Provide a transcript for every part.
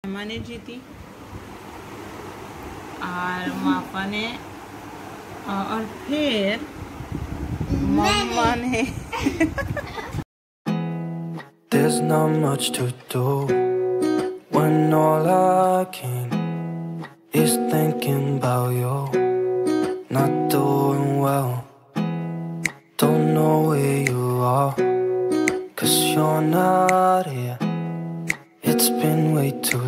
मैंने जीती और मापा ने और फिर मम्मा ने There's not much to do when all I can is thinking about you. Not doing well, don't know where you are, 'cause you're not here. It's been way too.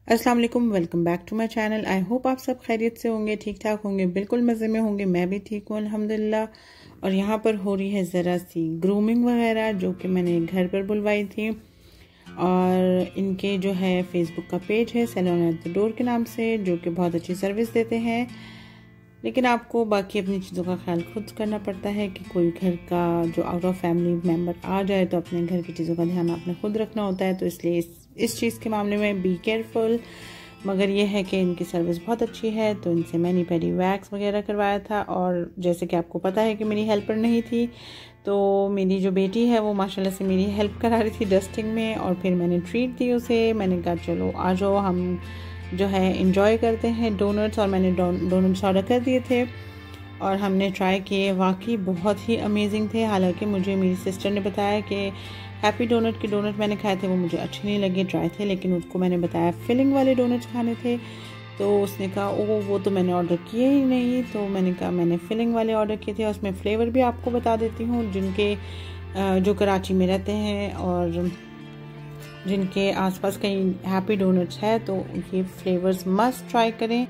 अस्सलाम वालेकुम, welcome back to my channel. I hope आप सब खैरियत से होंगे, ठीक ठाक होंगे, बिल्कुल मज़े में होंगे। मैं भी ठीक हूँ अल्हम्दुलिल्लाह। और यहाँ पर हो रही है ज़रा सी ग्रूमिंग वगैरह जो कि मैंने घर पर बुलवाई थी। और इनके जो है फेसबुक का पेज है सैलून एट द डोर के नाम से, जो कि बहुत अच्छी सर्विस देते हैं। लेकिन आपको बाकी अपनी चीज़ों का ख्याल खुद करना पड़ता है कि कोई घर का जो आउट ऑफ फैमिली मेम्बर आ जाए तो अपने घर की चीज़ों का ध्यान आपने खुद रखना होता है। तो इसलिए इस चीज़ के मामले में बी केयरफुल। मगर यह है कि इनकी सर्विस बहुत अच्छी है। तो इनसे मैंने पेडी वैक्स वगैरह करवाया था। और जैसे कि आपको पता है कि मेरी हेल्पर नहीं थी, तो मेरी जो बेटी है वो माशाल्लाह से मेरी हेल्प करा रही थी डस्टिंग में। और फिर मैंने ट्रीट दी उसे। मैंने कहा चलो आ जाओ, हम जो है इंजॉय करते हैं डोनट्स। और मैंने डोनट्स ऑर्डर कर दिए थे और हमने ट्राई किए। वाकई बहुत ही अमेजिंग थे। हालांकि मुझे मेरी सिस्टर ने बताया कि हैप्पी डोनट के डोनट मैंने खाए थे, वो मुझे अच्छे नहीं लगे, ड्राई थे। लेकिन उसको मैंने बताया फिलिंग वाले डोनट्स खाने थे, तो उसने कहा वो तो मैंने ऑर्डर किए ही नहीं। तो मैंने कहा मैंने फिलिंग वाले ऑर्डर किए थे। उसमें फ्लेवर भी आपको बता देती हूँ, जिनके जो कराची में रहते हैं और जिनके आसपास कहीं हैप्पी डोनट्स है तो ये फ्लेवर्स मस्ट ट्राई करें।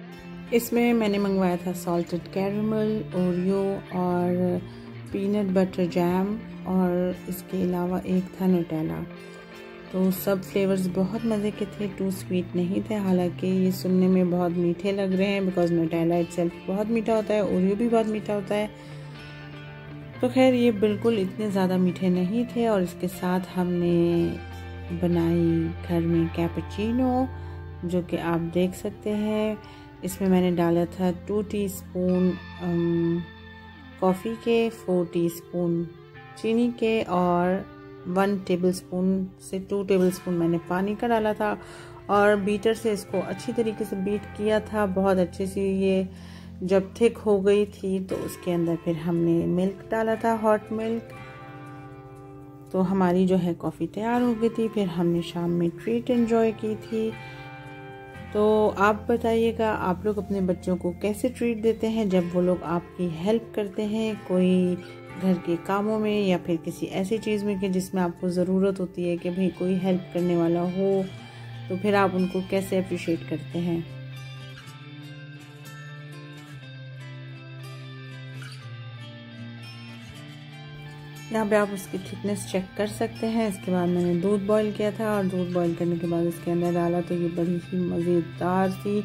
इसमें मैंने मंगवाया था सॉल्टेड कैरमल, ओरियो और पीनट बटर जैम, और इसके अलावा एक था नुटेला। तो सब फ्लेवर्स बहुत मज़े के थे, टू स्वीट नहीं थे। हालांकि ये सुनने में बहुत मीठे लग रहे हैं बिकॉज नुटेला इटसेल्फ बहुत मीठा होता है, ओरियो भी बहुत मीठा होता है। तो खैर ये बिल्कुल इतने ज़्यादा मीठे नहीं थे। और इसके साथ हमने बनाई घर में कैपुचिनो, जो कि आप देख सकते हैं। इसमें मैंने डाला था 2 टीस्पून कॉफ़ी के, 4 टीस्पून चीनी के, और 1 टेबलस्पून से 2 टेबलस्पून मैंने पानी का डाला था। और बीटर से इसको अच्छी तरीके से बीट किया था। बहुत अच्छे से ये जब थिक हो गई थी तो उसके अंदर फिर हमने मिल्क डाला था, हॉट मिल्क। तो हमारी जो है कॉफ़ी तैयार हो गई थी। फिर हमने शाम में ट्रीट एंजॉय की थी। तो आप बताइएगा, आप लोग अपने बच्चों को कैसे ट्रीट देते हैं जब वो लोग आपकी हेल्प करते हैं कोई घर के कामों में या फिर किसी ऐसी चीज़ में कि जिसमें आपको ज़रूरत होती है कि भाई कोई हेल्प करने वाला हो, तो फिर आप उनको कैसे अप्रिशिएट करते हैं। यहाँ पे आप उसकी थिकनेस चेक कर सकते हैं। इसके बाद मैंने दूध बॉईल किया था और दूध बॉईल करने के बाद इसके अंदर डाला तो ये बड़ी ही मज़ेदार सी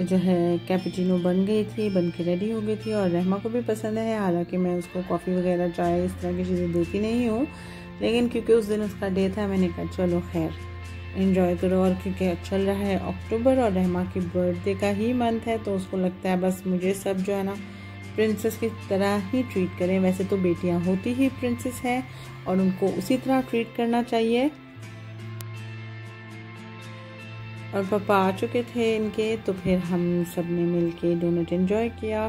जो है कैपुचिनो बन गई थी, बन के रेडी हो गई थी। और रहमा को भी पसंद है। हालांकि मैं उसको कॉफ़ी वगैरह चाय इस तरह की चीज़ें देती नहीं हूँ, लेकिन क्योंकि उस दिन उसका डे था मैंने कहा चलो खैर एंजॉय करो। और क्योंकि चल रहा है अक्टूबर और रहमा की बर्थडे का ही मंथ है, तो उसको लगता है बस मुझे सब जो है ना प्रिंसेस की तरह ही ट्रीट करें। वैसे तो बेटियां होती ही प्रिंसेस हैं और उनको उसी तरह ट्रीट करना चाहिए। और पापा आ चुके थे इनके, तो फिर हम सब ने मिल के डोनट एंजॉय किया।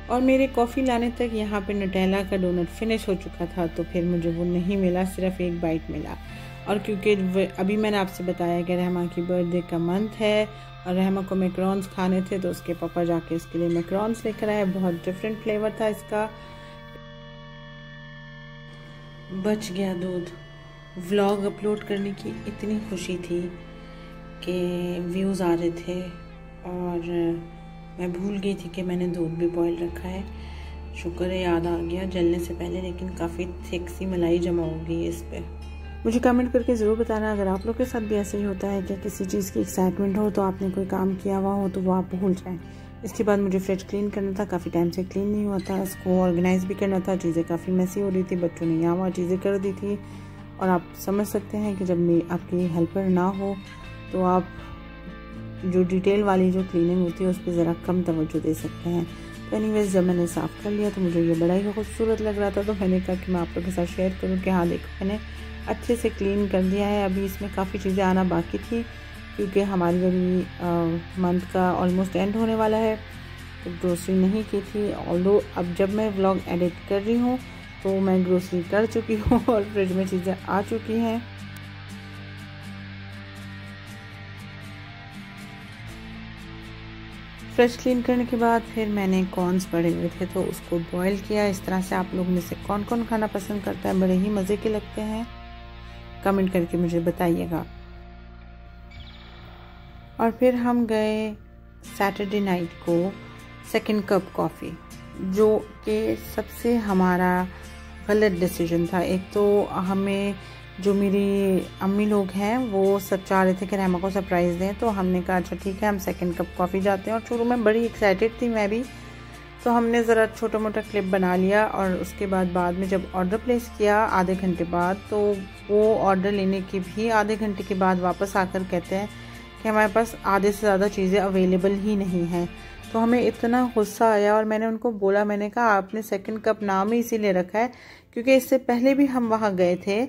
और मेरे कॉफ़ी लाने तक यहाँ पे नुटेला का डोनट फिनिश हो चुका था, तो फिर मुझे वो नहीं मिला, सिर्फ एक बाइट मिला। और क्योंकि अभी मैंने आपसे बताया कि रहमा की बर्थडे का मंथ है और रहमा को मैकरॉन्स खाने थे, तो उसके पापा जाके उसके लिए मैकरॉन्स लेकर आए। बहुत डिफरेंट फ्लेवर था इसका। बच गया दूध। व्लॉग अपलोड करने की इतनी खुशी थी कि व्यूज़ आ रहे थे और मैं भूल गई थी कि मैंने दूध भी बॉयल रखा है। शुक्र है याद आ गया जलने से पहले, लेकिन काफ़ी थिक सी मलाई जमा हो गई है इस पर। मुझे कमेंट करके ज़रूर बताना अगर आप लोग के साथ भी ऐसे ही होता है कि किसी चीज़ की एक्साइटमेंट हो तो आपने कोई काम किया हुआ हो तो वो आप भूल जाएं। इसके बाद मुझे फ्रिज क्लीन करना था, काफ़ी टाइम से क्लीन नहीं हुआ था। इसको ऑर्गेनाइज भी करना था, चीज़ें काफ़ी मैसी हो रही थी, बच्चों ने यहाँ वहाँ चीज़ें कर दी थी। और आप समझ सकते हैं कि जब आपकी हेल्पर ना हो तो आप जो डिटेल वाली जो क्लीनिंग होती है उस पर ज़रा कम तवज्जो दे सकते हैं। तो एनीवेज जब मैंने साफ़ कर लिया तो मुझे ये बड़ा ही खूबसूरत लग रहा था, तो मैंने कहा कि मैं आप लोगों के साथ शेयर करूँ कि हाँ देखो मैंने अच्छे से क्लीन कर दिया है। अभी इसमें काफ़ी चीज़ें आना बाकी थी क्योंकि हमारी अभी मंथ का ऑलमोस्ट एंड होने वाला है, तो ग्रोसरी नहीं की थी। ऑल्दो अब जब मैं व्लॉग एडिट कर रही हूँ तो मैं ग्रोसरी कर चुकी हूँ और फ्रिज में चीज़ें आ चुकी हैं। फ्रेश क्लीन करने के बाद फिर मैंने कॉर्न्स पड़े हुए थे तो उसको बॉईल किया। इस तरह से आप लोग में से कौन कौन खाना पसंद करता है, बड़े ही मज़े के लगते हैं, कमेंट करके मुझे बताइएगा। और फिर हम गए सैटरडे नाइट को सेकंड कप कॉफ़ी, जो कि सबसे हमारा गलत डिसीजन था। एक तो हमें जो मेरी अम्मी लोग हैं वो सब चाह रहे थे कि रहमा को सरप्राइज़ दें, तो हमने कहा अच्छा ठीक है हम सेकंड कप कॉफ़ी जाते हैं। और शुरू में बड़ी एक्साइटेड थी मैं भी, तो हमने ज़रा छोटा मोटा क्लिप बना लिया। और उसके बाद में जब ऑर्डर प्लेस किया आधे घंटे बाद, तो वो ऑर्डर लेने के भी आधे घंटे के बाद वापस आकर कहते हैं कि हमारे पास आधे से ज़्यादा चीज़ें अवेलेबल ही नहीं हैं। तो हमें इतना गुस्सा आया और मैंने उनको बोला, मैंने कहा आपने सेकंड कप नाम ही इसीलिए रखा है क्योंकि इससे पहले भी हम वहाँ गए थे।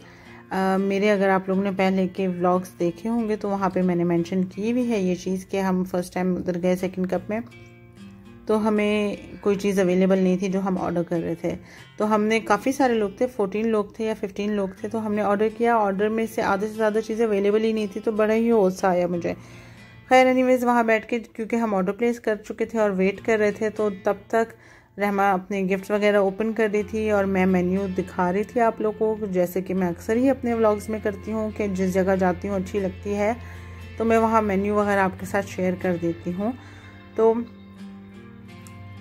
मेरे अगर आप लोगों ने पहले के व्लॉग्स देखे होंगे तो वहाँ पे मैंने मेंशन की भी है ये चीज़ कि हम फर्स्ट टाइम उधर गए सेकंड कप में, तो हमें कोई चीज़ अवेलेबल नहीं थी जो हम ऑर्डर कर रहे थे। तो हमने काफ़ी सारे लोग थे, 14 लोग थे या 15 लोग थे, तो हमने ऑर्डर किया। ऑर्डर में से आधे से ज़्यादा चीज़ें अवेलेबल ही नहीं थी, तो बड़ा ही गुस्सा आया मुझे। खैर एनीवेज वहाँ बैठ के क्योंकि हम ऑर्डर प्लेस कर चुके थे और वेट कर रहे थे, तो तब तक रहमा अपने गिफ्ट वगैरह ओपन कर रही थी और मैं मेन्यू दिखा रही थी आप लोगों को, जैसे कि मैं अक्सर ही अपने व्लॉग्स में करती हूँ कि जिस जगह जाती हूँ अच्छी लगती है तो मैं वहाँ मेन्यू वगैरह आपके साथ शेयर कर देती हूँ। तो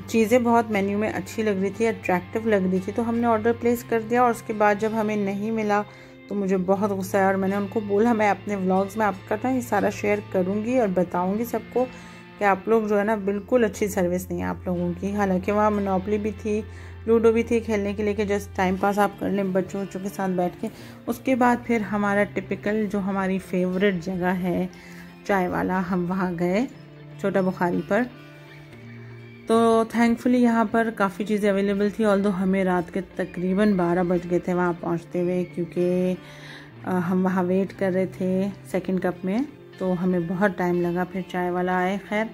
चीज़ें बहुत मेन्यू में अच्छी लग रही थी, अट्रैक्टिव लग रही थी, तो हमने ऑर्डर प्लेस कर दिया। और उसके बाद जब हमें नहीं मिला तो मुझे बहुत गुस्सा आया और मैंने उनको बोला मैं अपने व्लॉग्स में आपका ना ये सारा शेयर करूँगी और बताऊँगी सबको कि आप लोग जो है ना बिल्कुल अच्छी सर्विस नहीं है आप लोगों की। हालांकि वहाँ मोनोपोली भी थी, लूडो भी थी खेलने के लिए कि जस्ट टाइम पास आप कर लें बच्चों के साथ बैठ के। उसके बाद फिर हमारा टिपिकल जो हमारी फेवरेट जगह है चाय वाला, हम वहाँ गए छोटा बुखारी पर। तो थैंकफुली यहाँ पर काफ़ी चीज़ें अवेलेबल थी, ऑल्दो हमें रात के तकरीबन 12 बज गए थे वहाँ पहुँचते हुए क्योंकि हम वहाँ वेट कर रहे थे सेकंड कप में, तो हमें बहुत टाइम लगा। फिर चाय वाला आए। खैर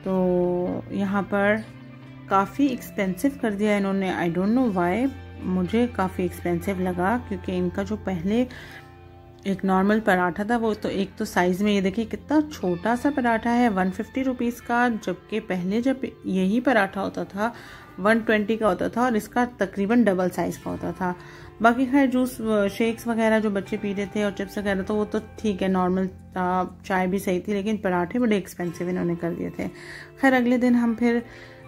तो यहाँ पर काफ़ी एक्सपेंसिव कर दिया इन्होंने, आई डोंट नो व्हाई, मुझे काफ़ी एक्सपेंसिव लगा क्योंकि इनका जो पहले एक नॉर्मल पराठा था वो तो एक तो साइज़ में ये देखिए कितना छोटा सा पराठा है 150 रुपीज़ का, जबकि पहले जब यही पराठा होता था 120 का होता था और इसका तकरीबन डबल साइज़ का होता था। बाकी खैर जूस शेक्स वगैरह जो बच्चे पी रहे थे और चिप्स वगैरह तो वो तो ठीक है नॉर्मल था, चाय भी सही थी, लेकिन पराठे बड़े एक्सपेंसिव इन्होंने कर दिए थे। खैर अगले दिन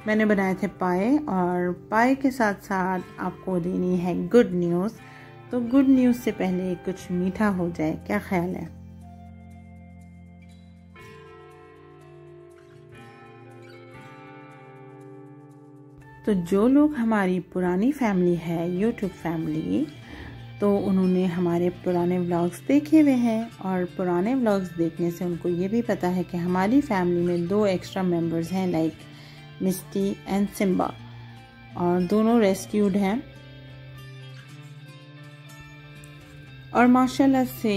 मैंने बनाए थे पाए, और पाए के साथ साथ आपको देनी है गुड न्यूज़। तो गुड न्यूज़ से पहले कुछ मीठा हो जाए, क्या ख्याल है? तो जो लोग हमारी पुरानी फैमिली है यूट्यूब फैमिली, तो उन्होंने हमारे पुराने व्लॉग्स देखे हुए हैं और पुराने व्लॉग्स देखने से उनको ये भी पता है कि हमारी फैमिली में 2 एक्स्ट्रा मेंबर्स हैं लाइक मिस्टी एंड सिम्बा, और दोनों रेस्क्यूड हैं। और माशाल्लाह से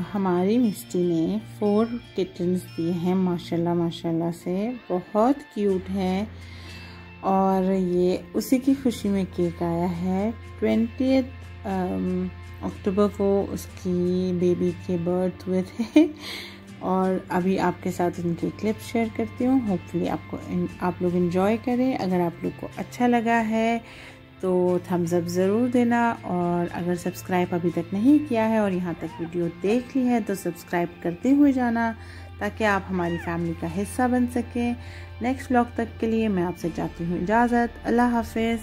हमारी मिस्टी ने 4 किटन्स दिए हैं, माशाल्लाह से बहुत क्यूट हैं। और ये उसी की खुशी में केक आया है। 20 अक्टूबर को उसकी बेबी के बर्थ हुए थे और अभी आपके साथ उनकी क्लिप शेयर करती हूँ। होपफुली आप लोग एंजॉय करें। अगर आप लोग को अच्छा लगा है तो थम्स अप ज़रूर देना, और अगर सब्सक्राइब अभी तक नहीं किया है और यहाँ तक वीडियो देख ली है तो सब्सक्राइब करते हुए जाना ताकि आप हमारी फैमिली का हिस्सा बन सकें। नेक्स्ट व्लॉग तक के लिए मैं आपसे चाहती हूँ इजाज़त। अल्लाह हाफिज़।